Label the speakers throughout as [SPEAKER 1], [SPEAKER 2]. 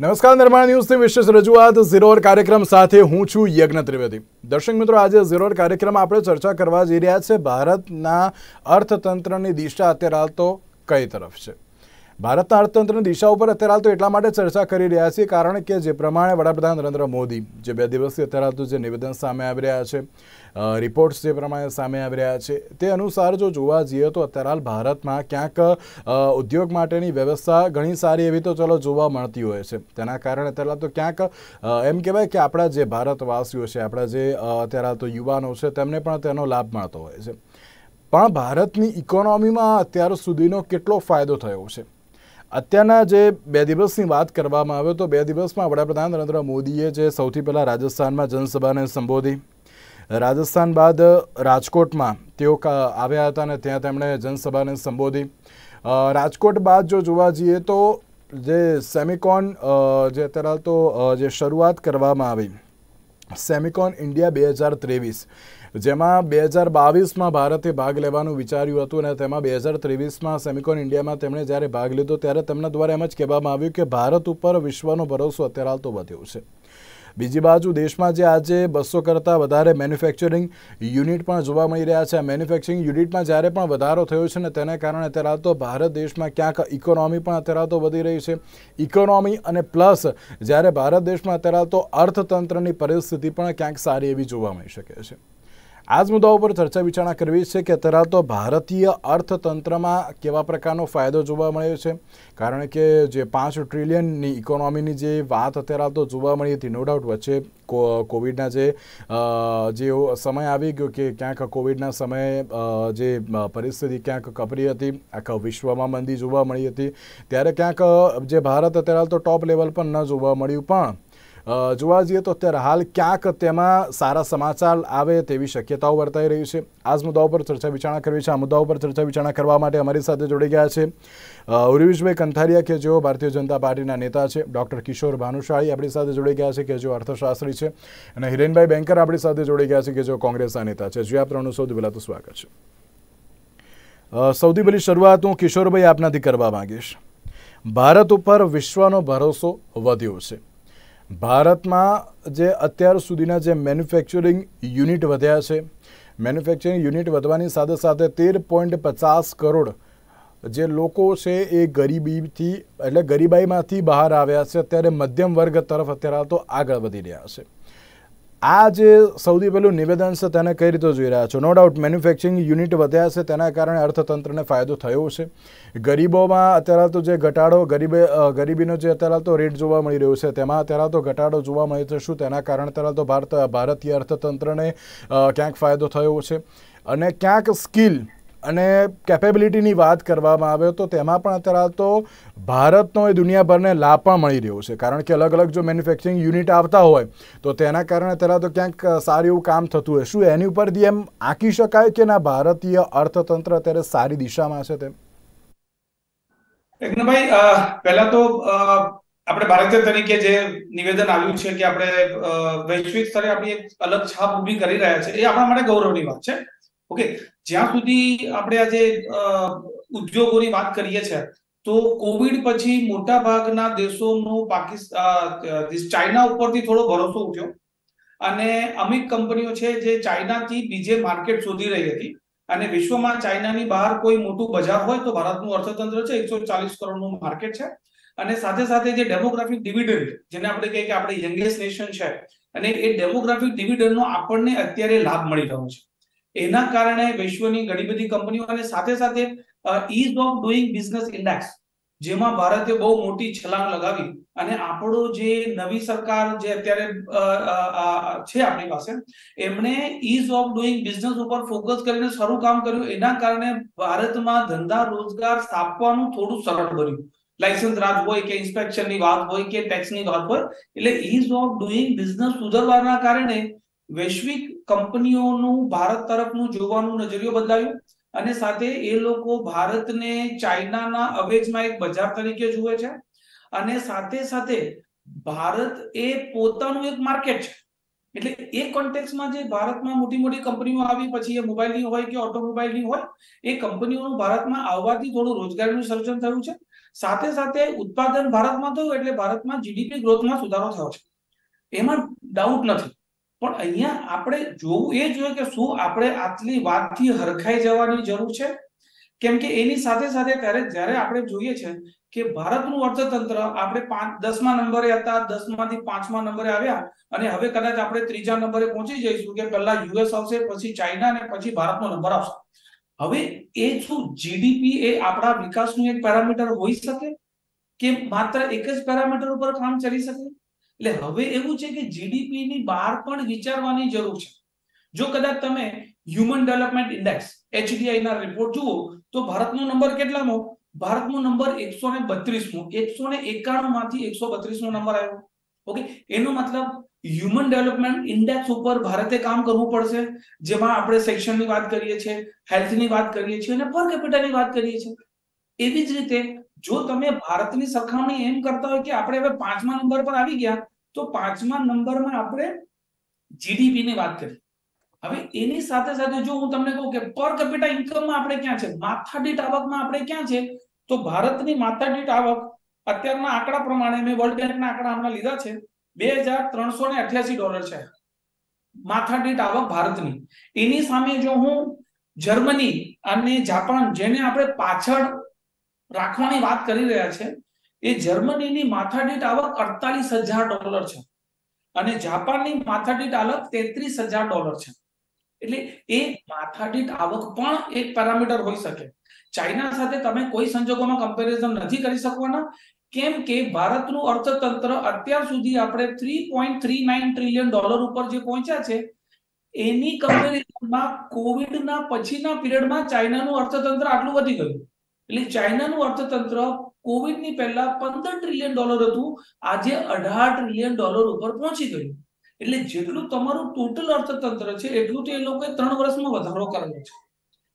[SPEAKER 1] નમસ્કાર, નિર્માણ ન્યૂઝથી વિશેષ રજૂઆત ઝીરો અવર કાર્યક્રમ સાથે હું છું યજ્ઞ ત્રિવેદી। દર્શક મિત્રો, આજે ઝીરો અવર કાર્યક્રમમાં આપણે ચર્ચા કરવા જઈ રહ્યા છે ભારતના અર્થતંત્રની દિશા અત્યારે હાલ તો કઈ તરફ છે। ભારતના અર્થતંત્રની દિશા ઉપર અત્યારે હાલ તો એટલા માટે ચર્ચા કરી રહ્યા છીએ કારણ કે જે પ્રમાણે વડાપ્રધાન નરેન્દ્ર મોદી જે 2 દિવસથી અત્યારે હાલ તો જે નિવેદન સામે આવી રહ્યા છે, રિપોર્ટ્સ જે પ્રમાણે સામે આવી રહ્યા છે તે અનુસાર જો જોવા જઈએ તો અત્યારે હાલ ભારતમાં ક્યાંક ઉદ્યોગ માટેની વ્યવસ્થા ઘણી સારી એવી તો ચલો જોવા મળતી હોય છે। તેના કારણે અત્યારે તો ક્યાંક એમ કહેવાય કે આપણા જે ભારતવાસીઓ છે, આપણા જે અત્યારે હાલ તો યુવાનો છે તેમને પણ તેનો લાભ મળતો હોય છે। પણ ભારતની ઇકોનોમીમાં અત્યાર સુધીનો કેટલો ફાયદો થયો છે? અત્યારના જે 2 દિવસની વાત કરવામાં આવે તો 2 દિવસમાં વડાપ્રધાન નરેન્દ્ર મોદીએ જે સૌથી પહેલાં રાજસ્થાનમાં જનસભાને સંબોધી, રાજસ્થાન બાદ રાજકોટમાં તેઓ આવ્યા હતા અને ત્યાં તેમણે જનસભાને સંબોધી। રાજકોટ બાદ જો જોવા જઈએ તો જે સેમિકોન જે અત્યારે તો જે શરૂઆત કરવામાં આવી સેમિકોન ઇન્ડિયા 2023 જેમાં 2022માં ભારતે ભાગ લેવાનું વિચાર્યું હતું અને તેમાં 2023માં સેમિકોન ઇન્ડિયામાં તેમણે જ્યારે ભાગ લીધો ત્યારે તેમના દ્વારા એમ જ કહેવામાં આવ્યું કે ભારત ઉપર વિશ્વનો ભરોસો અત્યારે હાલ તો વધ્યો છે। બીજી બાજુ દેશમાં જે આજે 200 કરતાં વધારે મેન્યુફેક્ચરિંગ યુનિટ પણ જોવા મળી રહ્યા છે। આ મેન્યુફેક્ચરિંગ યુનિટમાં જ્યારે પણ વધારો થયો છે ને તેના કારણે અત્યારે હાલ તો ભારત દેશમાં ક્યાંક ઇકોનોમી પણ અત્યારે હાલ તો વધી રહી છે। ઇકોનોમી અને પ્લસ જ્યારે ભારત દેશમાં અત્યારે હાલ તો અર્થતંત્રની પરિસ્થિતિ પણ ક્યાંક સારી એવી જોવા મળી શકે છે। આ જ મુદ્દાઓ પર ચર્ચા વિચારણા કરવી છે કે અત્યારે તો ભારતીય અર્થતંત્રમાં કેવા પ્રકારનો ફાયદો જોવા મળ્યો છે, કારણ કે જે 5 ટ્રિલિયનની ઇકોનોમીની જે વાત અત્યારે તો જોવા મળી હતી, નો ડાઉટ વચ્ચે કોવિડના જે સમય આવી ગયો કે ક્યાંક કોવિડના સમયે જે પરિસ્થિતિ ક્યાંક કપરી હતી, આખા વિશ્વમાં મંદી જોવા મળી હતી, ત્યારે ક્યાંક જે ભારત અત્યારે તો ટોપ લેવલ પર ન જોવા મળ્યું। પણ જોવા જઈએ તો અત્યારે હાલ ક્યાંક તેમાં સારા સમાચાર આવે તેવી શક્યતાઓ વર્તાઈ રહી છે। આ જ મુદ્દાઓ પર ચર્ચા વિચારણા કરવી છે। આ મુદ્દાઓ પર ચર્ચા વિચારણા કરવા માટે અમારી સાથે જોડી ગયા છે ઉર્વિશભાઈ કંથારિયા કે જેઓ ભારતીય જનતા પાર્ટીના નેતા છે, ડૉક્ટર કિશોર ભાનુશાળી આપણી સાથે જોડી ગયા છે કે જેઓ અર્થશાસ્ત્રી છે, અને હિરેનભાઈ બેંકર આપણી સાથે જોડી ગયા છે કે જેઓ કોંગ્રેસના નેતા છે। જે આપ ત્રણનું સૌથી પહેલાં તો સ્વાગત છે। સૌથી પહેલી શરૂઆત હું કિશોરભાઈ આપનાથી કરવા માંગીશ। ભારત ઉપર વિશ્વનો ભરોસો વધ્યો છે। ભારતમાં જે અત્યાર સુધીના જે મેન્યુફેક્ચરિંગ યુનિટ વધ્યા છે, મેન્યુફેક્ચરિંગ યુનિટ વધવાની સાથે સાથે 13.50 કરોડ જે લોકો છે એ ગરીબીથી એટલે ગરીબાઈમાંથી બહાર આવ્યા છે, અત્યારે મધ્યમ વર્ગ તરફ અત્યારે તો આગળ વધી રહ્યા છે। આ જે સૌથી પહેલું નિવેદન છે તેને કઈ રીતે જોઈ રહ્યા છો? નો ડાઉટ મેન્યુફેક્ચરિંગ યુનિટ વધ્યા છે તેના કારણે અર્થતંત્રને ફાયદો થયો છે। ગરીબોમાં અત્યારે તો જે ઘટાડો ગરીબીનો જે અત્યારે તો રેટ જોવા મળી રહ્યો છે તેમાં અત્યારે તો ઘટાડો જોવા મળી છે। શું તેના કારણે અત્યારે તો ભારતીય અર્થતંત્રને ક્યાંક ફાયદો થયો છે? અને ક્યાંક સ્કિલ અને કેપેબિલિટીની વાત કરવામાં આવે તો તેમાં પણ અત્યારે તો ભારતનો એ દુનિયાભરને લાભ પણ મળી રહ્યો છે, કારણ કે અલગ અલગ જો મેન્યુફેક્ચરિંગ યુનિટ આવતા હોય તો તેના કારણે અત્યારે તો ક્યાંક સારું એવું કામ થતું હોય। શું એની ઉપરથી એમ આંકી શકાય કે ના ભારતીય અર્થતંત્ર અત્યારે સારી દિશામાં છે? તેમ
[SPEAKER 2] ભાઈ, પહેલા તો આપણે ભારતીય તરીકે જે નિવેદન આવ્યું છે કે આપણે વૈશ્વિક સ્તરે આપણી એક અલગ છાપ ઊભી કરી રહ્યા છે, એ આપણા માટે ગૌરવની વાત છે। ઓકે, જ્યાં સુધી આપણે આજે ઉદ્યોગોની વાત કરીએ છીએ તો કોવિડ પછી મોટા ભાગના દેશોનો ચાઇના ઉપરથી થોડો ભરોસો ઉઠ્યો અને અમુક કંપનીઓ છે જે ચાઇનાથી બીજે માર્કેટ શોધી રહી હતી અને વિશ્વમાં ચાઇનાની બહાર કોઈ મોટું બજાર હોય તો ભારતનું અર્થતંત્ર છે 140 કરોડનું માર્કેટ છે। અને સાથે સાથે જે ડેમોગ્રાફિક ડિવિડન્ડ જેને આપણે કહીએ કે આપણે યંગેસ્ટ નેશન છે અને એ ડેમોગ્રાફિક ડિવિડન્ડનો આપણને અત્યારે લાભ મળી રહ્યો છે। એના કારણે વિશ્વની ઘણી બધી કંપનીઓ અને સાથે સાથે ease of doing business index જેમાં ભારતે બહુ મોટી છલાંગ લગાવી અને આપણો જે નવી સરકાર જે અત્યારે છે આપણી પાસે એમણે ઈઝ ઓફ ડુઈંગ બિઝનેસ ઉપર ફોકસ કરીને સારું કામ કર્યું। એના કારણે ભારતમાં ધંધા રોજગાર સ્થાપવાનું થોડું સરળ બન્યું। લાયસન્સ રાજ હોય કે ઇન્સ્પેક્શનની વાત હોય કે ટેક્સની વાત હોય, એટલે ઈઝ ઓફ ડુઈંગ બિઝનેસ સુધરવાના કારણે વૈશ્વિક કંપનીઓનું ભારત તરફનું જોવાનું નજરિયો બદલાયું અને સાથે એ લોકો ભારતને ચાઇનાના અવેજમાં એક બજાર તરીકે જુએ છે અને સાથે સાથે ભારત એ પોતાનું એક માર્કેટ છે। એટલે એ કોન્ટેક્સમાં જે ભારતમાં મોટી મોટી કંપનીઓ આવી, પછી એ મોબાઈલની હોય કે ઓટોમોબાઈલની હોય, એ કંપનીઓનું ભારતમાં આવવાથી થોડું રોજગારીનું સર્જન થયું છે. સાથે સાથે ઉત્પાદન ભારતમાં થયું એટલે ભારતમાં જીડીપી ગ્રોથમાં સુધારો થયો છે, એમાં ડાઉટ નથી. પણ અહીંયા આપણે જોવું એ જોઈએ કે શું આપણે આટલી વાતથી હરખાઈ જવાની જરૂર છે? કેમ કે એની સાથે સાથે જ્યારે આપણે જોઈએ છે કે ભારતનું અર્થતંત્ર આપણે 10મા નંબરે હતા, 10માંથી 5મા નંબરે આવ્યા, અને હવે કદાચ આપણે 3જા નંબરે પહોંચી જઈશું કે પહેલા યુએસ આવશે, પછી ચાઇના અને પછી ભારતનો નંબર આવશે. હવે એ શું જીડીપી એ આપણા વિકાસનું એક પેરામીટર હોઈ શકે કે માત્ર એક જ પેરામીટર ઉપર કામ ચાલી શકે? એટલે હવે એવું છે કે જીડીપી ની બહાર પણ વિચારવાની જરૂર છે. જો કદાચ તમે હ્યુમન ડેવલપમેન્ટ ઇન્ડેક્સ HDI ના રિપોર્ટ જુઓ તો ભારતનો નંબર કેટલામો? ભારતનો નંબર 132મો, 191 માંથી 132મો નંબર આવ્યો. ઓકે, એનો મતલબ હ્યુમન ડેવલપમેન્ટ ઇન્ડેક્સ ઉપર ભારતે કામ કરવું પડશે, જેમાં આપણે શિક્ષણની વાત કરીએ છીએ, હેલ્થની વાત કરીએ છીએ અને પર કેપિટાની વાત કરીએ છીએ. એવી જ રીતે જો તમે ભારતની સરખામણી એમ કરતા હોય કે આપણે હવે 5મા નંબર પર આવી ગયા, તો 5મા નંબરમાં આપણે જીડીપી ની વાત કરીએ. હવે એની સાથે સાથે જો હું તમને કહું કે પર કેપિટા ઇન્કમમાં આપણે ક્યાં છે, માથાદીઠ આવકમાં આપણે ક્યાં છે, તો ભારતની માથાદીઠ આવક અત્યારના આંકડા પ્રમાણે, મેં વર્લ્ડ બેંકના આંકડા હમણાં લીધા છે, $2388 છે માથાદીઠ આવક ભારતની. એની સામે જો હું જર્મની અને જાપાન, જેને આપણે પાછળ રાખવાની વાત કરી રહ્યા છે, એ જર્મનીની માથાદીઠ આવક $48,000 છે અને જાપાનની માથાદીઠ આવક $33,000 છે. એટલે એ માથાદીઠ આવક પણ એક પેરામીટર હોઈ શકે. ચાઇના સાથે તમે કોઈ સંજોગોમાં કમ્પેરિઝન નથી કરી શકવાના, કેમ કે ભારતનું અર્થતંત્ર અત્યાર સુધી આપણે $3.39 ટ્રિલિયન ઉપર જે પહોંચ્યા છે, એની કમ્પેરિઝનમાં કોવિડના પછીના પિરિયડમાં ચાઇનાનું અર્થતંત્ર આટલું વધી ગયું. એટલે ચાઇનાનું અર્થતંત્ર કોવિડની પહેલા $15 ટ્રિલિયન હતું, આજે $18 ટ્રિલિયન ઉપર પહોંચી ગયું. એટલે જેટલું તમારું ટોટલ અર્થતંત્ર છે એટલું તો એ લોકોએ 3 વર્ષમાં વધારો કરેલો છે.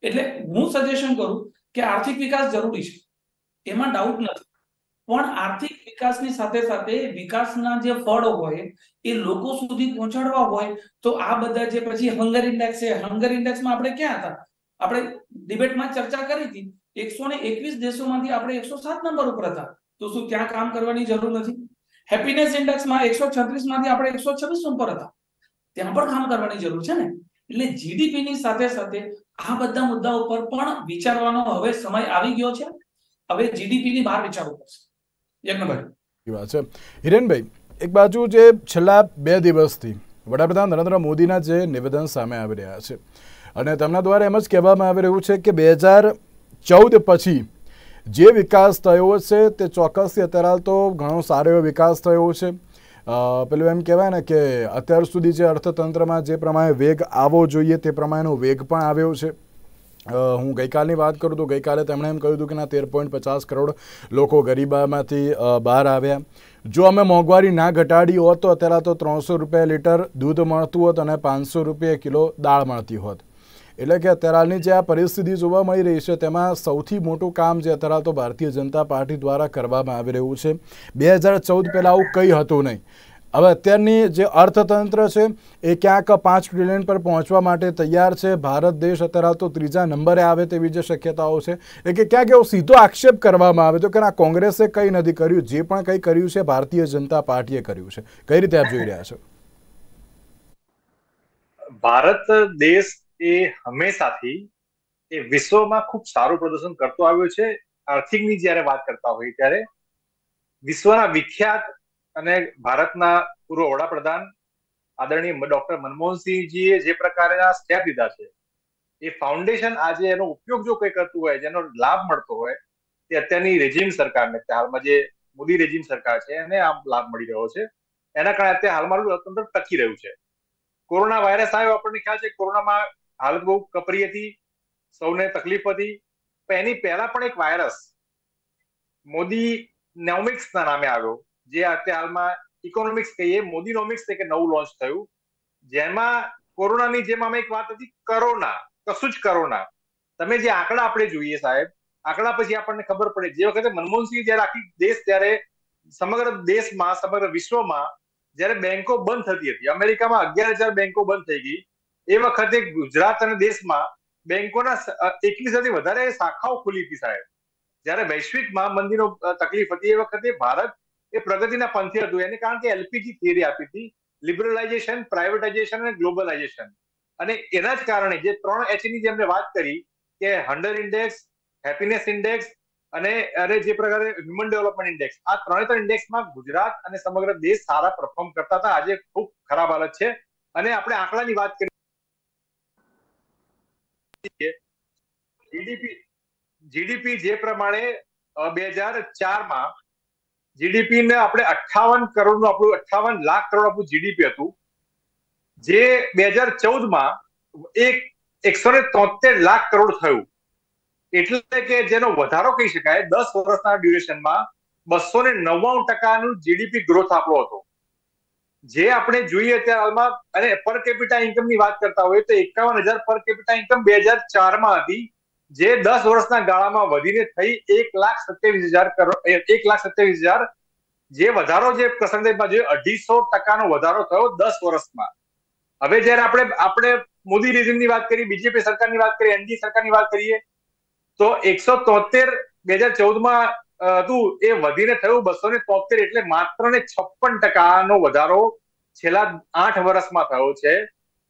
[SPEAKER 2] એટલે હું સજેશન કરું કે આર્થિક વિકાસ જરૂરી છે, એમાં ડાઉટ નથી, પણ આર્થિક વિકાસની સાથે સાથે વિકાસના જે ફળો હોય એ લોકો સુધી પહોંચાડવા હોય તો આ બધા જે પછી હંગર ઇન્ડેક્સ છે, હંગર ઇન્ડેક્સમાં આપણે ક્યાં હતા? આપણે ડિબેટમાં ચર્ચા કરી હતી, 121 દેશોમાંથી આપણે 107 નંબર ઉપર હતા, તો શું ત્યાં કામ કરવાની જરૂર નથી? હેપીનેસ ઇન્ડેક્સમાં 136 માંથી આપણે 126 ઉપર હતા, ત્યાં પણ કામ કરવાની જરૂર છે ને? એટલે જીડીપી ની સાથે સાથે આ બધા મુદ્દા ઉપર પણ વિચારવાનો હવે સમય આવી ગયો છે. હવે જીડીપી ની બહાર વિચારવું પડશે.
[SPEAKER 1] વાત છે હિરેનભાઈ, એક બાજુ જે છેલ્લા 2 દિવસથી વડાપ્રધાન નરેન્દ્ર મોદીના જે નિવેદન સામે આવી રહ્યા છે અને તેમના દ્વારા એમ જ કહેવામાં આવી રહ્યું છે કે 2014 પછી જે વિકાસ થયો છે તે ચોક્કસથી અત્યારે તો ઘણો સારો એવો વિકાસ થયો છે. પેલું એમ કહેવાય ને કે અત્યાર સુધી જે અર્થતંત્રમાં જે પ્રમાણે વેગ આવવો જોઈએ તે પ્રમાણેનો વેગ પણ આવ્યો છે. હું ગઈકાલની વાત કરું તો ગઈકાલે તેમણે એમ કહ્યું હતું કે ના 13.50 કરોડ લોકો ગરીબામાંથી બહાર આવ્યા. જો અમે મોંઘવારી ના ઘટાડી હોત તો અત્યારે તો 300 રૂપિયા લીટર દૂધ મળતું હોત અને 500 રૂપિયા કિલો દાળ મળતી હોત. એટલે કે અત્યારની જે આ પરિસ્થિતિ જોવા મળી રહી છે તેમાં સૌથી મોટું કામ જે અત્યારે તો ભારતીય જનતા પાર્ટી દ્વારા કરવામાં આવી રહ્યું છે. 2014 પહેલાં આવું કંઈ હતું નહીં. હવે અત્યારની જે અર્થતંત્ર છે એ ક્યાંક 5 ટ્રિલિયન પર પહોંચવા માટે તૈયાર છે. ભારત દેશ અત્યારે તો 3જા નંબરે આવે તેવી જે શક્યતાઓ છે, એ કે ક્યાંક એવો સીધો આક્ષેપ કરવામાં આવે તો કે ના કોંગ્રેસે કંઈ નથી કર્યું, જે પણ કંઈ કર્યું છે ભારતીય જનતા પાર્ટીએ કર્યું છે. કઈ રીતે આપ જોઈ રહ્યા છો?
[SPEAKER 3] ભારત દેશ એ હંમેશાથી એ વિશ્વમાં ખૂબ સારું પ્રદર્શન કરતો આવ્યો છે. આર્થિકની જ્યારે વાત કરતા હોય ત્યારે વિશ્વના વિખ્યાત અને ભારતના પૂર્વ વડાપ્રધાન આદરણીય ડોક્ટર મનમોહનસિંહજીએ જે પ્રકારના સ્ટેપ લીધા છે, એ ફાઉન્ડેશન આજે એનો ઉપયોગ જો કંઈ કરતું હોય, જેનો લાભ મળતો હોય, તે અત્યારની રેજીમ સરકારને, હાલમાં જે મોદી રેજીમ સરકાર છે એને આ લાભ મળી રહ્યો છે. એના કારણે અત્યારે હાલમાં અર્થતંત્ર ટકી રહ્યું છે. કોરોના વાયરસ આવ્યો, આપણને ખ્યાલ છે કોરોનામાં હાલત બહુ કપરી હતી, સૌને તકલીફ હતી, પણ એની પહેલા પણ એક વાયરસ મોદી નોમિક્સના નામે આવ્યો, જે અત્યારે હાલમાં ઇકોનોમિક્સ કહીએ, મોદીનોમિક્સ કે નવું લોન્ચ થયું, જેમાં કોરોનાની જેમ આમાં એક વાત હતી, કરોના, કશું જ કરોના. તમે જે આંકડા આપણે જોઈએ સાહેબ, આંકડા પછી આપણને ખબર પડે, જે વખતે મનમોહનસિંહ જયારે આખી દેશ, ત્યારે સમગ્ર દેશમાં, સમગ્ર વિશ્વમાં જ્યારે બેંકો બંધ થતી હતી, અમેરિકામાં 11,000 બેંકો બંધ થઈ ગઈ, એ વખતે ગુજરાત અને દેશમાં બેંકોના 21 થી વધારે શાખાઓ ખુલી હતી સાહેબ. જ્યારે વૈશ્વિકમાં મંદીનો તકલીફ હતી એ વખતે ભારત એ પ્રગતિના પંથે હતું, એને કારણ કે એલપીજી થિયરી આપી હતી, લિબરલાઇઝેશન, પ્રાઇવેટાઇઝેશન અને ગ્લોબલાઇઝેશન. અને એના જ કારણે જે 3H ની જેમને વાત કરી કે હંગર ઇન્ડેક્સ, હેપીનેસ ઇન્ડેક્સ અને જે પ્રકારે હ્યુમન ડેવલપમેન્ટ ઇન્ડેક્સ, આ 3 ઇન્ડેક્સમાં ગુજરાત અને સમગ્ર દેશ સારા પરફોર્મ કરતા હતા. આજે ખૂબ ખરાબ હાલત છે. અને આપણે આંકડાની વાત કરીએ, જીડીપી જે પ્રમાણે 2004માં જીડીપી ને આપણે 58 કરોડનું આપણું 58 લાખ કરોડ આપણું જીડીપી હતું, જે 2014માં 173 લાખ કરોડ થયું. એટલે કે જેનો વધારો કહી શકાય 10 વર્ષના ડ્યુરેશનમાં 299% જીડીપી ગ્રોથ આપણો હતો. જે આપણે જોઈએ અત્યારે હાલમાં, અને પર કેપિટા ઇન્કમ ની વાત કરતા હોય તો 51,000 પર કેપિટા ઇન્કમ 2004માં હતી, જે 10 વર્ષના ગાળામાં વધીને થઈ 1,27,000 કરોડ, 1,27,000, જે વધારો જે પર્સન્ટેજમાં જોઈએ 250% વધારો થયો 10 વર્ષમાં. હવે જયારે આપણે મોદી રિઝિમની વાત કરી, બીજેપી સરકારની વાત કરી, એનડીએ સરકારની વાત કરીએ તો 173 2014માં હતું, એ વધીને થયું 273, એટલે માત્ર ને 56% વધારો છેલ્લા 8 વર્ષમાં થયો છે.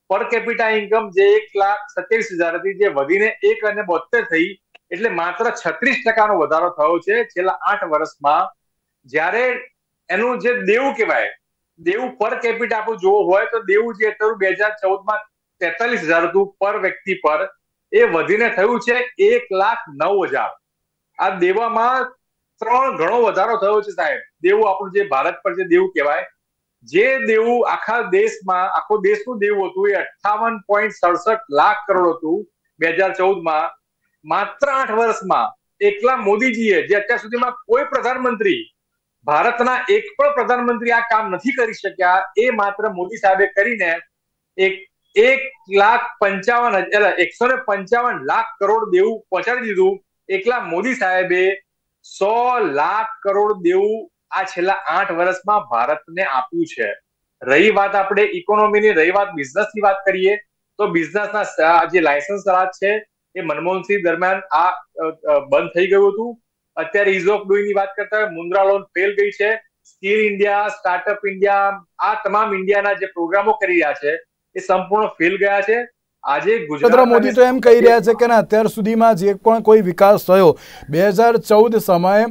[SPEAKER 3] પર કેપિટા ઇન્કમ જે 1,27,000 હતી, જે વધીને 1,72 થઈ, એટલે માત્ર 36% વધારો થયો છે છેલ્લા 8 વર્ષમાં. જ્યારે એનું જે દેવું કહેવાય, દેવું પર કેપિટા આપણું જોવું હોય તો દેવું જે હતું 2014માં 43,000 હતું પર વ્યક્તિ પર, એ વધીને થયું છે 1,09,000. આ દેવામાં 3 ગણો વધારો થયો છે સાહેબ. દેવું આપણું જે ભારત પર જે દેવું કહેવાય, જે દેવું આખા દેશમાં, આખો દેશનું દેવું હતું એ 58.67 લાખ કરોડ હતું 2014માં. માત્ર 8 વર્ષમાં એકલા મોદીજીએ, જે અત્યાર સુધીમાં કોઈ પ્રધાનમંત્રી, ભારતના એક પણ પ્રધાનમંત્રી આ કામ નથી કરી શક્યા, એ માત્ર મોદી સાહેબે કરીને 155 લાખ કરોડ દેવું પહોંચાડી દીધું. એકલા મોદી સાહેબે 100 લાખ કરોડ દેવું આ છેલ્લા 8 વર્ષમાં ભારતને આપ્યું છે. રહી વાત આપણે ઇકોનોમીની, રહી વાત બિઝનેસની વાત કરીએ તો બિઝનેસના જે લાયસન્સ રાજ છે એ મનમોહનસિંહ દરમિયાન આ બંધ થઈ ગયું હતું. અત્યારે ઇઝ ઓફ ડુઈંગની વાત કરતા હોય, મુદ્રા લોન ફેલ ગઈ છે. સ્કિલ ઇન્ડિયા, સ્ટાર્ટઅપ ઇન્ડિયા, આ તમામ ઇન્ડિયાના જે પ્રોગ્રામો કરી રહ્યા છે એ સંપૂર્ણ ફેલ ગયા છે. આજે
[SPEAKER 1] નરેન્દ્ર મોદી તો એમ કહી રહ્યા છે કે અત્યાર સુધીમાં જે પણ કોઈ વિકાસ થયો 2014 સમયે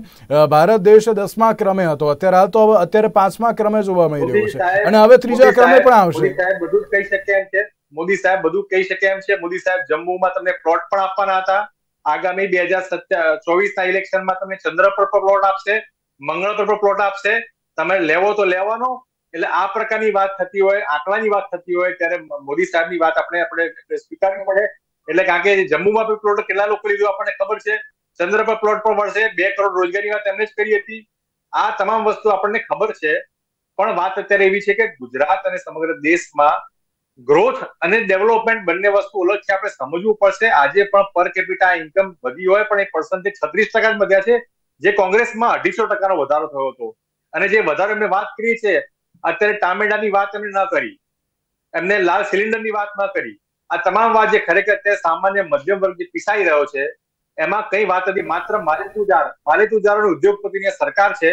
[SPEAKER 1] ભારત દેશ 10મા ક્રમે હતો, અત્યારે 5મા ક્રમે જોવા મળી રહ્યો છે, અને હવે 3જા ક્રમે પણ આવશે.
[SPEAKER 3] બધું જ કહી શકે એમ છે. મોદી સાહેબ બધું કહી શકે એમ છે. મોદી સાહેબ જમ્મુમાં તમને પ્લોટ પણ આપવાના હતા. આગામી 2024ના ઇલેક્શનમાં તમને ચંદ્ર પર પ્લોટ આપશે, મંગળ પર પ્લોટ આપશે. તમે લેવો તો લેવાનો. એટલે આ પ્રકારની વાત થતી હોય, આંકડાની વાત થતી હોય, ત્યારે મોદી સાહેબની વાત આપણે સ્વીકારવી પડે. એટલે કારણ કે જમ્મુમાં પણ પ્લોટ કેટલા લોકો લીધું આપણને ખબર છે, ચંદ્ર પર પ્લોટ પણ મળશે, 2 કરોડ રોજગારી વાત એમને જ કરી હતી. આ તમામ વસ્તુ આપણને ખબર છે. પણ વાત અત્યારે એવી છે કે ગુજરાત અને સમગ્ર દેશમાં ગ્રોથ અને ડેવલપમેન્ટ બંને વસ્તુ અલગ છે. આપણે સમજવું પડશે. આજે પણ પર કેપિટા ઇન્કમ વધી હોય પણ એ પર્સન્ટેજ 36% જ વધ્યા છે, જે કોંગ્રેસમાં 250% વધારો થયો હતો. અને જે વધારે એમને વાત કરી છે, અત્યારે ટામેટાની વાત એમને ન કરી, એમને લાલ સિલિન્ડરની વાત ન કરી. આ તમામ વાત જે ખરેખર અત્યારે સામાન્ય મધ્યમ વર્ગ જે પીસાઈ રહ્યો છે, એમાં કઈ વાત હતી. માત્ર માલિતુજાર ઉદ્યોગપતિની સરકાર છે,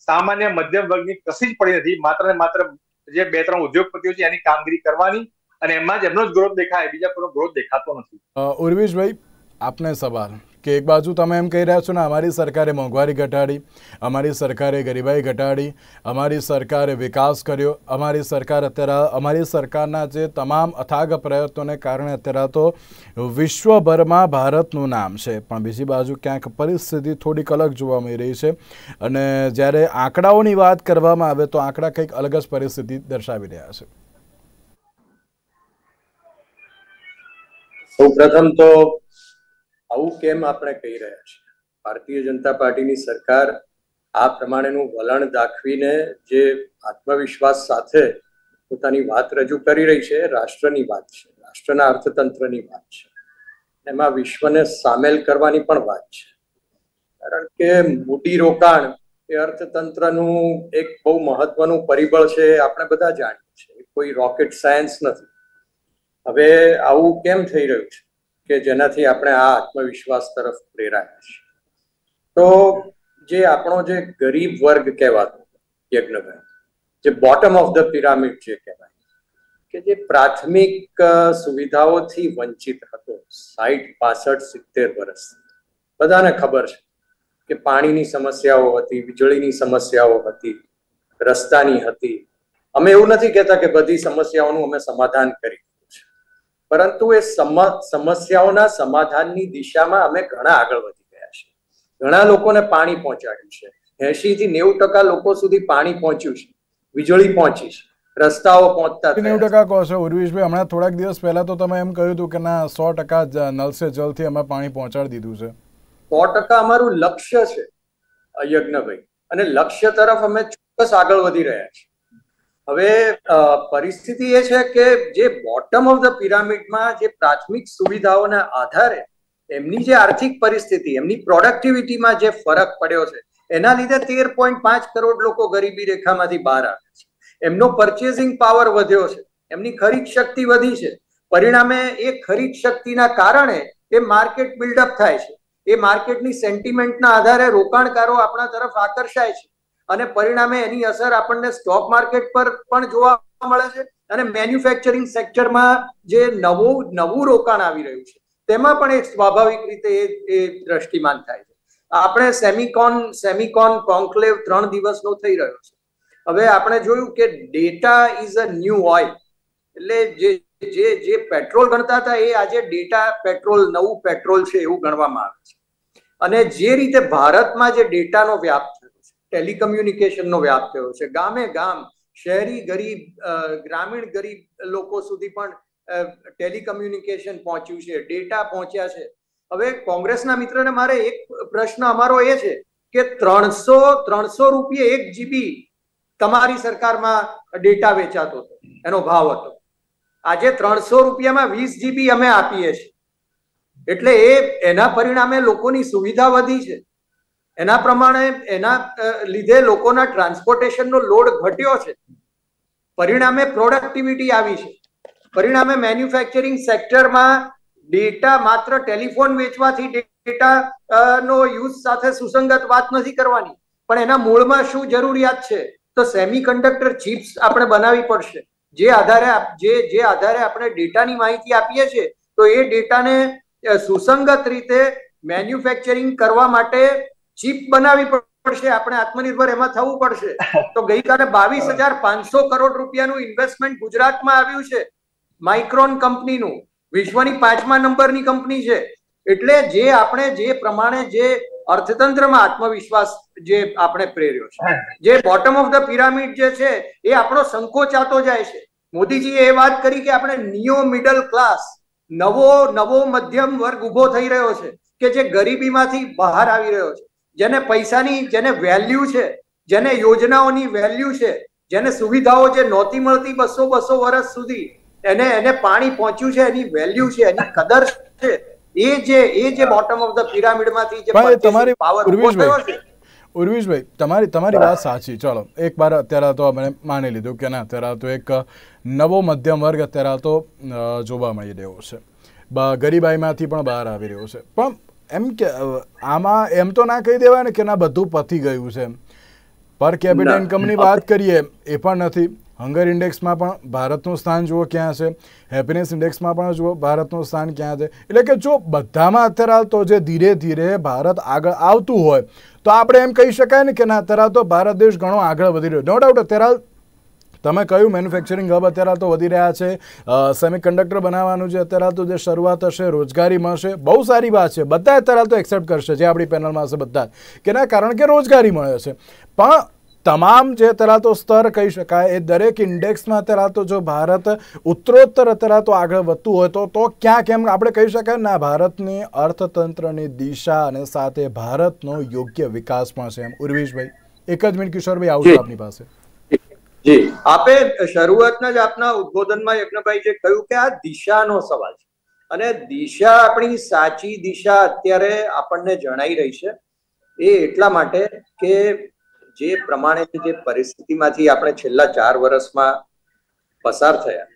[SPEAKER 3] સામાન્ય મધ્યમ વર્ગની કશી જ પડી નથી. માત્ર ને માત્ર જે 2-3 ઉદ્યોગપતિઓ છે એની કામગીરી કરવાની, અને એમાં જ એમનો જ ગ્રોથ દેખાય, બીજા કોઈ ગ્રોથ દેખાતો નથી.
[SPEAKER 1] ઉર્વિશભાઈ, આપને સવાલ કે એક બાજુ તમે એમ કહી રહ્યા છો ને અમારી સરકારે મોંઘવારી ઘટાડી, અમારી સરકારે ગરીબાઈ ઘટાડી, અમારી સરકારે વિકાસ કર્યો, અમારી સરકારના જે તમામ અથાગ પ્રયત્નોને કારણે અત્યારે તો વિશ્વભરમાં ભારતનું નામ છે. પણ બીજી બાજુ ક્યાંક પરિસ્થિતિ થોડીક અલગ જોવા મળી રહી છે, અને જ્યારે આંકડાઓની વાત કરવામાં આવે તો આંકડા કંઈક અલગ જ પરિસ્થિતિ દર્શાવી રહ્યા છે.
[SPEAKER 4] સૌપ્રથમ તો આવું કેમ આપણે કહી રહ્યા છીએ? ભારતીય જનતા પાર્ટીની સરકાર આ પ્રમાણેનું વલણ દાખવીને જે આત્મવિશ્વાસ સાથે પોતાની વાત રજૂ કરી રહી છે, રાષ્ટ્રની વાત છે, રાષ્ટ્રના અર્થતંત્રની વાત છે, એમાં વિશ્વને સામેલ કરવાની પણ વાત છે. કારણ કે મૂડીરોકાણ એ અર્થતંત્રનું એક બહુ મહત્વનું પરિબળ છે, આપણે બધા જાણીએ છીએ, કોઈ રોકેટ સાયન્સ નથી. હવે આવું કેમ થઈ રહ્યું છે કે જેનાથી આપણે આ આત્મવિશ્વાસ તરફ પ્રેરાયા છે? તો જે આપણો જે ગરીબ વર્ગ કહેવાતો યજ્ઞભાઈ, જે બોટમ ઓફ ધ પિરામિડ જે કહેવાય, કે જે પ્રાથમિક સુવિધાઓથી વંચિત હતો 60, 65, 70 વર્ષ, બધાને ખબર છે કે પાણીની સમસ્યાઓ હતી, વીજળીની સમસ્યાઓ હતી, રસ્તાની હતી. અમે એવું નથી કહેતા કે બધી સમસ્યાઓનું અમે સમાધાન કરી દીધું છે, પરંતુ એ સમસ્યાઓના સમાધાનની દિશામાં અમે ઘણા આગળ વધી ગયા છે. ઘણા લોકોને પાણી પહોંચાડ્યું છે, 80 થી 90% લોકો સુધી પાણી પહોંચ્યું છે, વીજળી પહોંચી છે, રસ્તાઓ પહોંચતા
[SPEAKER 1] 90% કહો છો ઉર્વિશભાઈ. હમણાં થોડાક દિવસ પહેલા તો તમે એમ કહ્યું હતું કે ના 100% નલ સે જલથી અમે પાણી પહોંચાડી દીધું છે.
[SPEAKER 4] 100% અમારું લક્ષ્ય છે યજ્ઞભાઈ, અને લક્ષ્ય તરફ અમે ચોક્કસ આગળ વધી રહ્યા છીએ. હવે પરિસ્થિતિ એ છે કે જે બોટમ ઓફ ધ પિરામિડમાં જે પ્રાથમિક સુવિધાઓના આધારે એમની જે આર્થિક પરિસ્થિતિ, એમની પ્રોડક્ટિવિટીમાં જે ફરક પડ્યો છે, એના લીધે 13.5 કરોડ લોકો ગરીબી રેખામાંથી બહાર આવે છે. એમનો પરચેસિંગ પાવર વધ્યો છે, એમની ખરીદ શક્તિ વધી છે. પરિણામે એ ખરીદ શક્તિના કારણે એ માર્કેટ બિલ્ડઅપ થાય છે. એ માર્કેટની સેન્ટિમેન્ટના આધારે રોકાણકારો આપણા તરફ આકર્ષાય છે, અને પરિણામે એની અસર આપણને સ્ટોક માર્કેટ પર પણ જોવા મળે છે, અને મેન્યુફેક્ચરિંગ સેક્ટરમાં જે નવું રોકાણ આવી રહ્યું છે તેમાં પણ એક સ્વાભાવિક રીતે એ દ્રષ્ટિમાન થાય છે. આપણે સેમિકોન કોન્ક્લેવ 3 દિવસનો થઈ રહ્યો છે. હવે આપણે જોયું કે data is a new oil, એટલે જે પેટ્રોલ ગણતા હતા એ આજે ડેટા પેટ્રોલ, નવું પેટ્રોલ છે એવું ગણવામાં આવે છે. અને જે રીતે ભારતમાં જે ડેટાનો વ્યાપ થયો છે, ટેલિકમ્યુનિકેશનનો વ્યાપ થયો છે, ગામે ગામ, શહેરી ગરીબ, ગ્રામીણ ગરીબ લોકો સુધી પણ ટેલિકમ્યુનિકેશન પહોંચ્યું છે, ડેટા પહોંચ્યા છે. હવે કોંગ્રેસના મિત્રને મારે એક પ્રશ્ન અમારો એ છે કે 300 રૂપિયા 1 GB તમારી સરકારમાં ડેટા વેચાતો હતો, એનો ભાવ હતો. આજે 300 રૂપિયામાં 20 GB અમે આપીએ છીએ. એટલે એના પરિણામે લોકોની સુવિધા વધી છે, એના પ્રમાણે એના લીધે લોકોના ટ્રાન્સપોર્ટેશનનો લોડ ઘટ્યો છે, પરિણામે પ્રોડક્ટિવિટી આવી છે, પરિણામે મેન્યુફેક્ચરિંગ સેક્ટરમાં ડેટા માત્ર ટેલિફોન વેચવાથી ડેટા નો યુઝ સાથે સુસંગત વાત નથી કરવાની, પણ એના મૂળમાં શું જરૂરિયાત છે, તો સેમિકન્ડક્ટર ચિપ્સ આપણે બનાવવી પડશે, જે આધારે આપણે ડેટાની માહિતી આપીએ છીએ, તો એ ડેટાને સુસંગત રીતે મેન્યુફેક્ચરિંગ કરવા માટે ચિપ બનાવવી પડશે. આપણે આત્મનિર્ભર એમાં થવું પડશે. તો ગઈકાલે 22,500 કરોડ રૂપિયાનું ઇન્વેસ્ટમેન્ટ ગુજરાતમાં આવ્યું છે, માઇક્રોન કંપનીનું, વિશ્વની 5મા નંબરની કંપની છે. એટલે જે પ્રમાણે જે અર્થતંત્રમાં આત્મવિશ્વાસ જે આપણે પ્રેર્યો છે, જે બોટમ ઓફ ધ પિરામિડ જે છે એ આપણો સંકોચાતો જાય છે. મોદીજીએ એ વાત કરી કે આપણે નિયો મિડલ ક્લાસ, નવો મધ્યમ વર્ગ ઉભો થઈ રહ્યો છે, કે જે ગરીબીમાંથી બહાર આવી રહ્યો છે, જેને પૈસાની, જેને વેલ્યુ છે, જેને યોજનાઓની વેલ્યુ છે, જેને સુવિધાઓ જે નહોતી મળતી 200 વર્ષ સુધી, એને પાણી પહોંચ્યું છે, એની વેલ્યુ છે, એની કદર છે. એ જે બોટમ ઓફ ધ પિરામિડમાંથી જે તમારી પાવર ઉભો થયો છે.
[SPEAKER 1] ઉર્વિશભાઈ, તમારી વાત સાચી. ચલો એક બાર અત્યારે તો અમે માની લીધું કે ના, અત્યારે તો એક નવો મધ્યમ વર્ગ અત્યારે તો જોવા મળી રહ્યો છે, ગરીબાઈમાંથી પણ બહાર આવી રહ્યો છે. પણ એમ કે આમાં એમ તો ના કહી દેવાય ને કે ના બધું પતી ગયું છે. પર કેપિટા ઇન્કમની વાત કરીએ એ પણ નથી. હંગર ઇન્ડેક્સમાં પણ ભારતનું સ્થાન જુઓ ક્યાં છે, હેપીનેસ ઇન્ડેક્સમાં પણ જુઓ ભારતનું સ્થાન ક્યાં છે. એટલે કે જો બધામાં અત્યારે તો જે ધીરે ધીરે ભારત આગળ આવતું હોય તો આપણે એમ કહી શકાય ને કે ના, અત્યારે તો ભારત દેશ ઘણો આગળ વધી રહ્યો. નો ડાઉટ અત્યારે તમે કહ્યું મેન્યુફેક્ચરિંગ હબ અત્યારે તો વધી રહ્યા છે, સેમિકન્ડક્ટર બનાવવાનું છે, અત્યારે તો જે શરૂઆત હશે, રોજગારી મળશે, બહુ સારી વાત છે. બધા અત્યારે તો એક્સેપ્ટ કરશે, જે આપણી પેનલમાં હશે બધા, કે ના, કારણ કે રોજગારી મળે છે. પણ તમામ જે અત્યારે તો સ્તર કહી શકાય એ દરેક ઇન્ડેક્સમાં અત્યારે તો જો ભારત ઉત્તરોત્તર અત્યારે તો આગળ વધતું હોય તો ક્યાં કેમ આપણે કહી શકાય ના, ભારતની અર્થતંત્રની દિશા અને સાથે ભારતનો યોગ્ય વિકાસ પણ છે. એમ ઉર્વિશભાઈ, એક જ મિનિટ કિશોરભાઈ આવશે આપની પાસે.
[SPEAKER 4] જી, આપે શરૂઆતના જ આપના ઉદ્બોધનમાં યજ્ઞભાઈ જે કહ્યું કે આ દિશાનો સવાલ છે, અને દિશા, આપણી સાચી દિશા અત્યારે આપણને જણાઈ રહી છે. એ એટલા માટે કે જે પ્રમાણેની જે પરિસ્થિતિમાંથી આપણે છેલ્લા 4 વર્ષમાં પસાર થયા,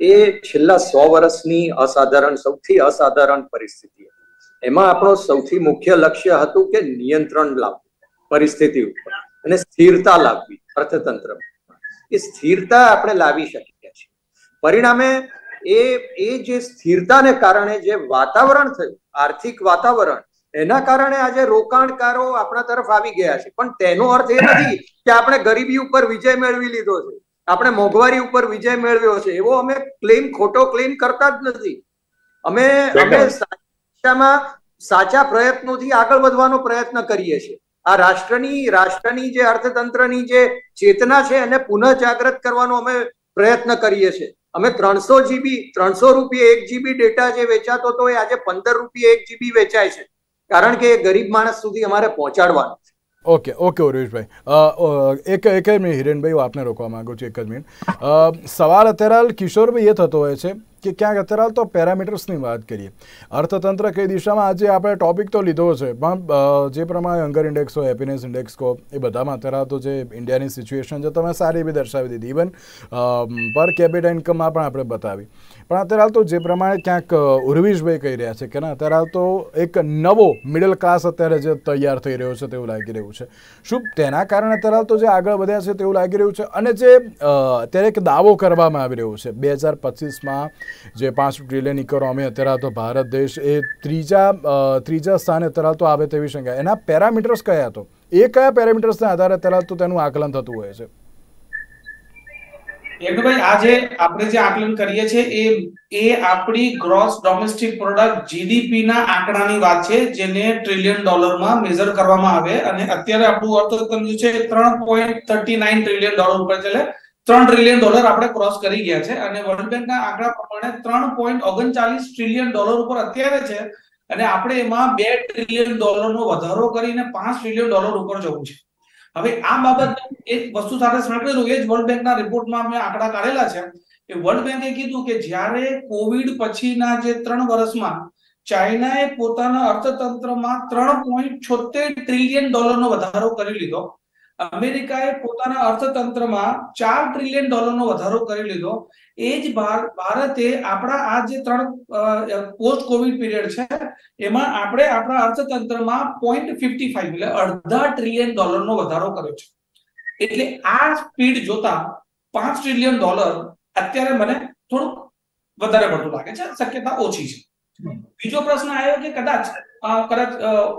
[SPEAKER 4] એ છેલ્લા 100 વર્ષની સૌથી અસાધારણ પરિસ્થિતિ. એમાં આપણો સૌથી મુખ્ય લક્ષ્ય હતું કે નિયંત્રણ લાવવું પરિસ્થિતિ ઉપર અને સ્થિરતા લાવવી અર્થતંત્રમાં. એ સ્થિરતા આપણે લાવી શકીએ છીએ. પરિણામે એ જે સ્થિરતાને કારણે જે વાતાવરણ થયું, આર્થિક વાતાવરણ, એના કારણે આજે રોકાણકારો આપણા તરફ આવી ગયા છે. પણ તેનો અર્થ એ નથી કે આપણે ગરીબી ઉપર વિજય મેળવી લીધો છે, આપણે મોંઘવારી ઉપર વિજય મેળવ્યો છે. એવો અમે ખોટો ક્લેમ કરતા જ નથી. અમે સાચા પ્રયત્નોથી આગળ વધવાનો પ્રયત્ન કરીએ છીએ. આ રાષ્ટ્રની જે અર્થતંત્રની જે ચેતના છે એને પુનઃ જાગૃત કરવાનો અમે પ્રયત્ન કરીએ છીએ. અમે 300 રૂપિયા 1 GB ડેટા જે વેચાતો હતો એ આજે 15 રૂપિયા 1 GB વેચાય છે, કારણ કે એ ગરીબ માણસ સુધી અમારે પહોંચાડવાનું છે.
[SPEAKER 1] ઓકે ઉર્વેશભાઈ, એક જ મિનિટ હિરેનભાઈ, હું આપને રોકવા માંગુ છું, એક જ મિનિટ. સવાલ અત્યારે હાલ કિશોરભાઈ એ થતો હોય છે કે ક્યાંક અત્યારે હાલ તો પેરામીટર્સની વાત કરીએ, અર્થતંત્ર કઈ દિશામાં, આજે આપણે ટોપિક તો લીધો છે, પણ જે પ્રમાણે હંગર ઇન્ડેક્સ કહો, હેપીનેસ ઇન્ડેક્સ કહો, એ બધામાં અત્યારે તો જે ઇન્ડિયાની સિચ્યુએશન છે તમે સારી એવી દર્શાવી દીધી, ઇવન પર કેપિટા ઇન્કમમાં પણ આપણે બતાવી. પણ અત્યારે હાલ તો જે પ્રમાણે ક્યાંક ઉર્વેશભાઈ કહી રહ્યા છે કે ના, અત્યારે હાલ તો એક નવો મિડલ ક્લાસ અત્યારે જે તૈયાર થઈ રહ્યો છે તેવું લાગી રહ્યું છે. શું તેના કારણે અત્યારે હાલ તો જે આગળ વધ્યા છે તેવું લાગી રહ્યું છે? અને જે અત્યારે એક દાવો કરવામાં આવી રહ્યો છે 2025માં જે 5 ટ્રિલિયન ઇકોનોમી અત્યારે તો ભારત દેશ એ ત્રીજા સ્થાને અત્યારે તો આવે તેવી શંકા, એના પેરામીટર્સ કયા હતો? એ કયા પેરામીટર્સના આધારે અત્યારે તો તેનું આકલન થતું હોય છે?
[SPEAKER 2] ભાઈ, આજે આપણે જે આકલન કરીએ છીએ એ આપણી ગ્રોસ ડોમેસ્ટિક પ્રોડક્ટ જીડીપી ના આંકડાની વાત છે, જેને ટ્રિલિયન ડોલરમાં મેઝર કરવામાં આવે. અને અત્યારે આપણું અર્થતંત્ર છે 3.39 ટ્રિલિયન ડોલર ઉપર ચાલે, 3 ટ્રિલિયન ડોલર આપણે ક્રોસ કરી ગયા છે. અને વર્લ્ડ બેંકના આંકડા પ્રમાણે 3.39 ટ્રિલિયન ડોલર ઉપર અત્યારે છે. અને આપણે એમાં 2 ટ્રિલિયન ડોલરનો વધારો કરીને 5 ટ્રિલિયન ડોલર ઉપર જવું છે. હવે આ બાબત એક વસ્તુ સાથે સંકળાયેલું, એ જ વર્લ્ડ બેંકના રિપોર્ટમાં અમે આંકડા કાઢેલા છે. કે વર્લ્ડ બેંકે કીધું કે જ્યારે કોવિડ પછીના જે 3 વર્ષમાં ચાઇનાએ પોતાના અર્થતંત્રમાં 3.76 ટ્રિલિયન ડોલરનો વધારો કરી લીધો, અમેરિકાએ પોતાના અર્થતંત્રમાં 4 ટ્રિલિયન ડોલરનો વધારો કરી લીધો, એ જ ભારતે આપણા આ જે 3 પોસ્ટ કોવિડ પીરિયડ છે એમાં આપણે આપણા અર્થતંત્રમાં 0.55 એટલે અડધા ટ્રિલિયન ડોલરનો વધારો કર્યો છે. એટલે આ સ્પીડ જોતા 5 ટ્રિલિયન ડોલર અત્યારે મને થોડું વધારે પડતું લાગે છે, શક્યતા ઓછી છે. બીજો પ્રશ્ન આવ્યો કે કદાચ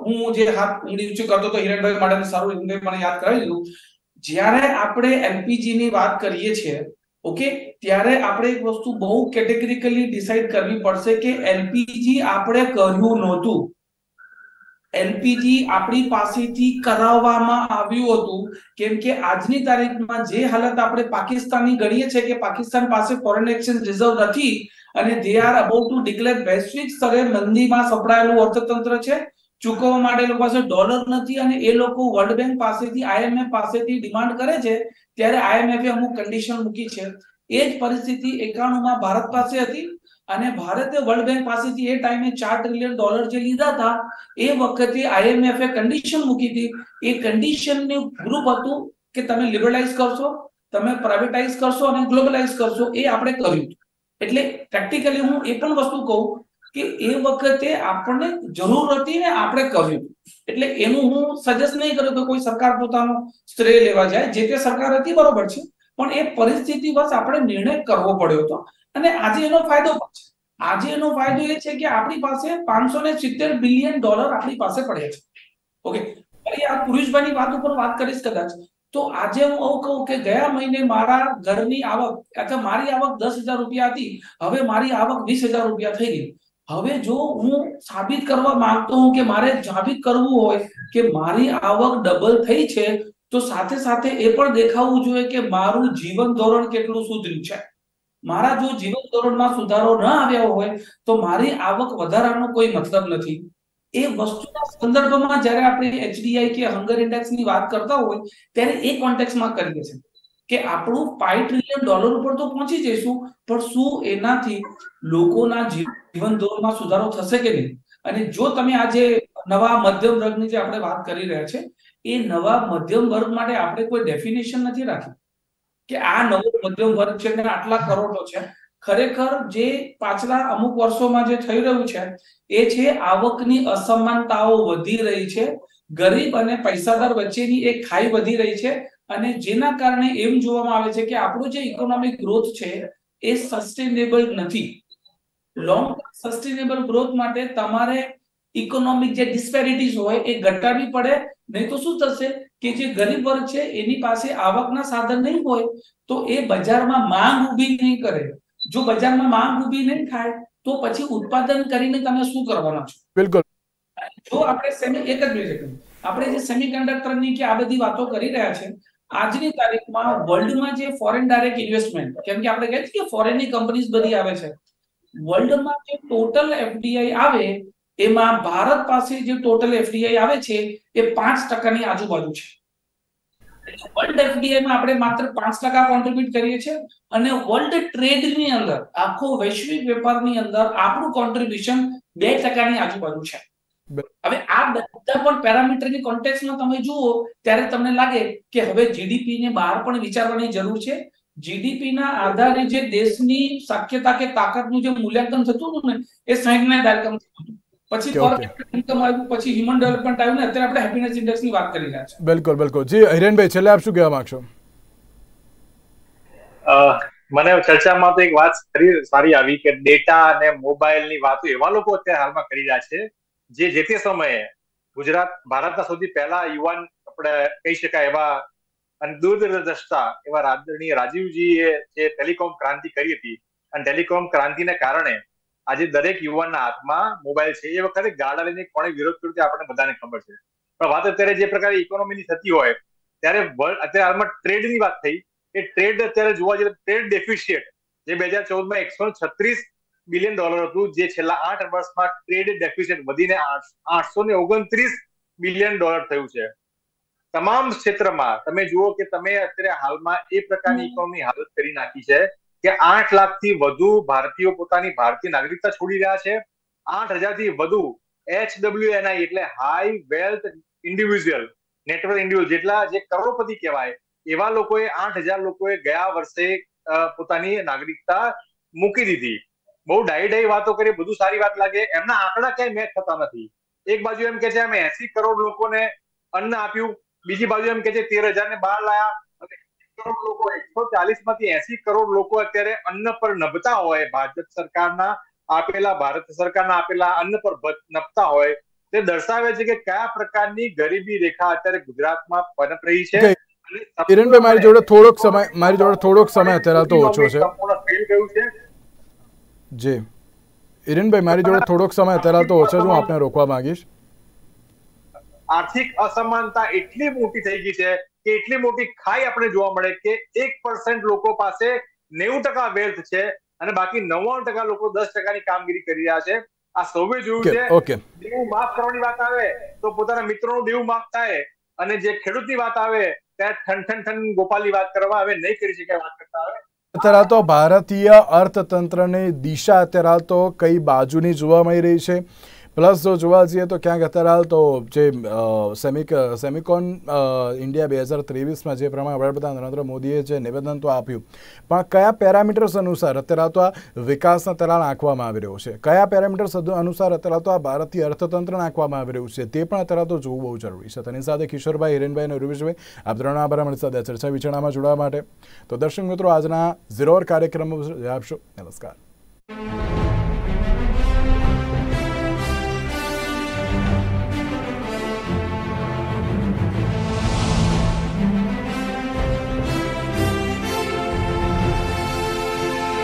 [SPEAKER 2] હું જે હાથ ઊંડી ઊંચી કરતો હતો હિરેનભાઈ માટે સારું મને યાદ કરાવી દીધું. જ્યારે આપણે એલપીજી ની વાત કરીએ છીએ, ઓકે, ત્યારે આપણે એક વસ્તુ બહુ કેટેગરીકલી ડિસાઈડ કરવી પડશે કે એલપીજી આપણે કર્યું નહોતું. એલપીજી આપણી પાસેથી કરાવવામાં આવ્યું હતું, કેમ કે આજની તારીખમાં જે હાલત આપણે પાકિસ્તાનની ગણીએ છીએ કે પાકિસ્તાન પાસે ફોરેન એક્સચેન્જ રિઝર્વ નથી અને they are about to declare વૈશ્વિક સ્તરે મંદીમાં સપડાયેલું અર્થતંત્ર છે, ચૂકવવા માટે એ લોકો પાસે ડોલર નથી અને એ લોકો વર્લ્ડ બેંક પાસેથી, આઈએમએફ પાસેથી ડિમાન્ડ કરે છે, ત્યારે આઈએમએફે અમુક કન્ડિશન મૂકી છે. એ જ પરિસ્થિતિ 91માં ભારત પાસે હતી અને ભારતે વર્લ્ડ બેંક પાસેથી એ ટાઈમે 4 ટ્રિલિયન ડોલર જે લીધા હતા, એ વખતે આઈએમએફે કન્ડિશન મૂકી હતી. એ કન્ડિશનનું ગ્રુપ હતું કે તમે લિબરલાઇઝ કરશો, તમે પ્રાઇવેટાઇઝ કરશો અને ગ્લોબલાઇઝ કરશો. એ આપણે કર્યું. એટલે પ્રેક્ટિકલી હું એ પણ વસ્તુ કહું કે એ વખતે આપણને જરૂર હતી ને આપણે કર્યું. એટલે એનું હું સજેસ્ટ નહીં કરું કે કોઈ સરકાર પોતાનો શ્રેય લેવા જાય. જે તે સરકાર હતી બરોબર છે, પણ એ પરિસ્થિતિ બસ આપણે નિર્ણય કરવો પડ્યો હતો. અને આજે એનો ફાયદો પણ છે. આજે એનો ફાયદો એ છે કે આપણી પાસે 570 બિલિયન ડોલર આપણી પાસે પડ્યા છે. ઓકે, ફરી આ પુરુષભાઈની વાત ઉપર વાત કરીશ કદાચ. તો આજે હું એવું કહું કે ગયા મહિને મારા ઘરની આવક અથવા મારી આવક 10,000 રૂપિયા હતી, હવે મારી આવક 20,000 રૂપિયા થઈ ગઈ. હવે જો હું સાબિત કરવા માંગતો હું કે મારે સાબિત કરવું હોય કે મારી આવક ડબલ થઈ છે, તો સાથે સાથે એ પણ દેખાવું જોઈએ કે મારું જીવન ધોરણ કેટલું સુધર્યું છે. મારા જો જીવન ધોરણમાં સુધારો ન આવ્યો હોય તો મારી આવક વધારવાનો કોઈ મતલબ નથી. એ વસ્તુના સંદર્ભમાં જ્યારે આપણે એચડીઆઈ કે હંગર ઇન્ડેક્સની વાત કરતા હોય ત્યારે એ કોન્ટેક્સમાં કરીએ છીએ કે આપણું 5 ટ્રિલિયન ડોલર ઉપર તો પહોંચી જઈશું, પણ શું એનાથી લોકોના જીવન ધોરણમાં સુધારો થશે કે નહીં? અને જો તમે આજે નવા મધ્યમ વર્ગની જે આપણે વાત કરી રહ્યા છે, એ નવા મધ્યમ વર્ગ માટે આપણે કોઈ ડેફિનેશન નથી રાખી કે આ નવો મધ્યમ વર્ગ છે અને આટલા કરોડો છે. ખરેખર જે પાછલા અમુક વર્ષોમાં જે થઈ રહ્યું છે એ છે આવકની અસમાનતાઓ વધી રહી છે, ગરીબ અને પૈસાદાર વચ્ચેની એક ખાઈ વધી રહી છે, અને જેના કારણે એમ જોવામાં આવે છે કે આપણો જે ઇકોનોમિક ગ્રોથ છે એ સસ્ટેનેબલ નથી. લોંગ સસ્ટેનેબલ ગ્રોથ માટે તમારે ઇકોનોમિક જે ડિસ્પેરિટીઝ હોય એ ઘટાડવી પડે, નહીં તો શું થશે કે જે ગરીબ વર્ગ છે એની પાસે આવકના સાધન નહીં હોય તો એ બજારમાં માંગ ઊભી નહીં કરે. જો બજારમાં માંગ ઊભી નહીં થાય તો પછી ઉત્પાદન કરીને તમે શું કરવાના છો?
[SPEAKER 1] બિલકુલ.
[SPEAKER 2] જો આપણે એક જ મિનિટ આપણે જે સેમિકન્ડક્ટરની કે આ બધી વાતો કરી રહ્યા છે, આજની તારીખમાં વર્લ્ડમાં જે ફોરેન ડાયરેક્ટ ઇન્વેસ્ટમેન્ટ, કેમ કે આપણે કહીએ છીએ કે ફોરેનની કંપનીઝ બધી આવે છે, વર્લ્ડમાં જે ટોટલ એફડીઆઈ આવે એમાં ભારત પાસે જે ટોટલ એફડીઆઈ આવે છે એ 5% આજુબાજુ છે. વર્લ્ડ એફડીઆઈ માં આપણે માત્ર 5% કોન્ટ્રીબ્યુટ કરીએ છીએ, અને વર્લ્ડ ટ્રેડની અંદર આખો વૈશ્વિક વેપારની અંદર આપણું કોન્ટ્રીબ્યુશન 2% આજુબાજુ છે. હવે આ બધા પણ પેરામીટરની કોન્ટેક્સ્ટમાં તમે જુઓ ત્યારે તમને લાગે કે હવે જીડીપી ને બહાર પણ વિચારવાની જરૂર છે. જીડીપી ના આધારે જે દેશની શક્યતા કે તાકાતનું જે મૂલ્યાંકન થતું હતું ને એ 60ના દાયકામાં થતું હતું. પછી ઇન્કમ આવ્યું, પછી હ્યુમન ડેવલપમેન્ટ આવ્યું, ને અત્યારે આપણે હેપીનેસ ઇન્ડેક્સની વાત કરી રહ્યા છીએ.
[SPEAKER 1] બિલકુલ બિલકુલ. જી હિરેનભાઈ, છેલ્લે આપ શું કહેવા માંગશો?
[SPEAKER 3] મને ચર્ચામાં તો એક વાત સારી આવી કે ડેટા અને મોબાઈલની વાતો એવા લોકો અત્યારે હાલમાં કરી રહ્યા છે જે તે સમયે ભારતના સૌથી પહેલા યુવાન આપણે કહી શકાય એવા અને દૂરદ્રષ્ટા એવા આદરણીય રાજીવજીએ જે ટેલિકોમ ક્રાંતિ કરી હતી, અને ટેલિકોમ ક્રાંતિને કારણે આજે દરેક યુવાનના હાથમાં મોબાઈલ છે. એ વખતે ગાડા લઈને કોણે વિરોધ કર્યો તે આપણને બધાને ખબર છે. પણ વાત અત્યારે જે પ્રકારે ઇકોનોમીની થતી હોય ત્યારે અત્યારે હાલમાં ટ્રેડની વાત થઈ. એ ટ્રેડ અત્યારે જોવા જઈએ ટ્રેડ ડેફિશિયટ જે 2014માં $136 બિલિયન હતું, જે છેલ્લા 8 વર્ષમાં ટ્રેડ ડેફિશિયટ વધીને $829 બિલિયન થયું છે. તમામ ક્ષેત્રમાં તમે જુઓ કે તમે અત્યારે હાલમાં એ પ્રકારની ઇકોનોમી હાલત કરી નાખી છે કે 8 લાખથી વધુ ભારતીયો પોતાની ભારતીય નાગરિકતા છોડી રહ્યા છે. 8,000 થી વધુ HWNI એટલે high wealth individual, network individual, જેટલા જે કરોડપતિ કહેવાય એવા લોકોએ 8,000 લોકોએ ગયા વર્ષે પોતાની નાગરિકતા મૂકી દીધી. બહુ ડાઈ વાતો કરી, બધું સારી વાત લાગે, એમના આંકડા ક્યાંય મેચ થતા નથી. એક બાજુ એમ કે છે અમે 80 કરોડ લોકોને અન્ન આપ્યું, બીજી બાજુ એમ કે છે 13,000 ને બહાર લાયા. 140 માંથી 80 કરોડ લોકો અત્યારે અન્ન પર નભતા હોય, ભારત સરકારના આપેલા અન્ન પર નભતા હોય, તે દર્શાવે છે કે કયા પ્રકારની ગરીબી રેખા અત્યારે ગુજરાતમાં પનપ રહી છે.
[SPEAKER 1] હિરેનભાઈ, મારી જોડે થોડોક સમય અત્યારે તો ઓછો છે. જી હિરેનભાઈ, મારી જોડે થોડોક સમય અત્યારે તો ઓછો છે, હું આપને રોકવા માંગીશ.
[SPEAKER 3] આર્થિક અસમાનતા એટલી મોટી થઈ ગઈ છે કે એટલી મોટી ખાઈ આપણે જોવા મળે કે 1% લોકો પાસે 90% વેલ્થ છે અને બાકી 99% લોકો 10%ની કામગીરી કરી રહ્યા છે. આ સૌએ જોયું છે. દેવું માફ કરવાની વાત આવે તો પોતાના મિત્રોનું દેવું માફ થાય, અને જે ખેડૂતની વાત આવે ત્યારે ઠન ગોપાલની વાત કરવા હવે નહીં કરી શકાય વાત કરતા આવે.
[SPEAKER 1] અત્યારે તો ભારતીય અર્થતંત્રની દિશા અત્યારે તો કઈ બાજુની જોવા મળી રહી છે? પ્લસ જો જોવા જઈએ તો ક્યાંક અત્યારે હાલ તો જે સેમિકોન ઇન્ડિયા 2023માં જે પ્રમાણે વડાપ્રધાન નરેન્દ્ર મોદીએ જે નિવેદન તો આપ્યું, પણ કયા પેરામીટર્સ અનુસાર અત્યારે તો આ વિકાસના તરાળ આંકવામાં આવી રહ્યો છે? કયા પેરામીટર્સ અનુસાર અત્યારે તો આ ભારતીય અર્થતંત્ર આંકવામાં આવી રહ્યું છે? તે પણ અત્યારે તો જોવું બહુ જરૂરી છે. તેની સાથે કિશોરભાઈ, હિરેનભાઈ અને રૂબેશભાઈ, આપ ત્રણ આભાર અમારી સાથે ચર્ચા વિચારણામાં જોડાવા માટે. તો દર્શક મિત્રો, આજના ઝીરો અવર કાર્યક્રમમાં આપશો. નમસ્કાર.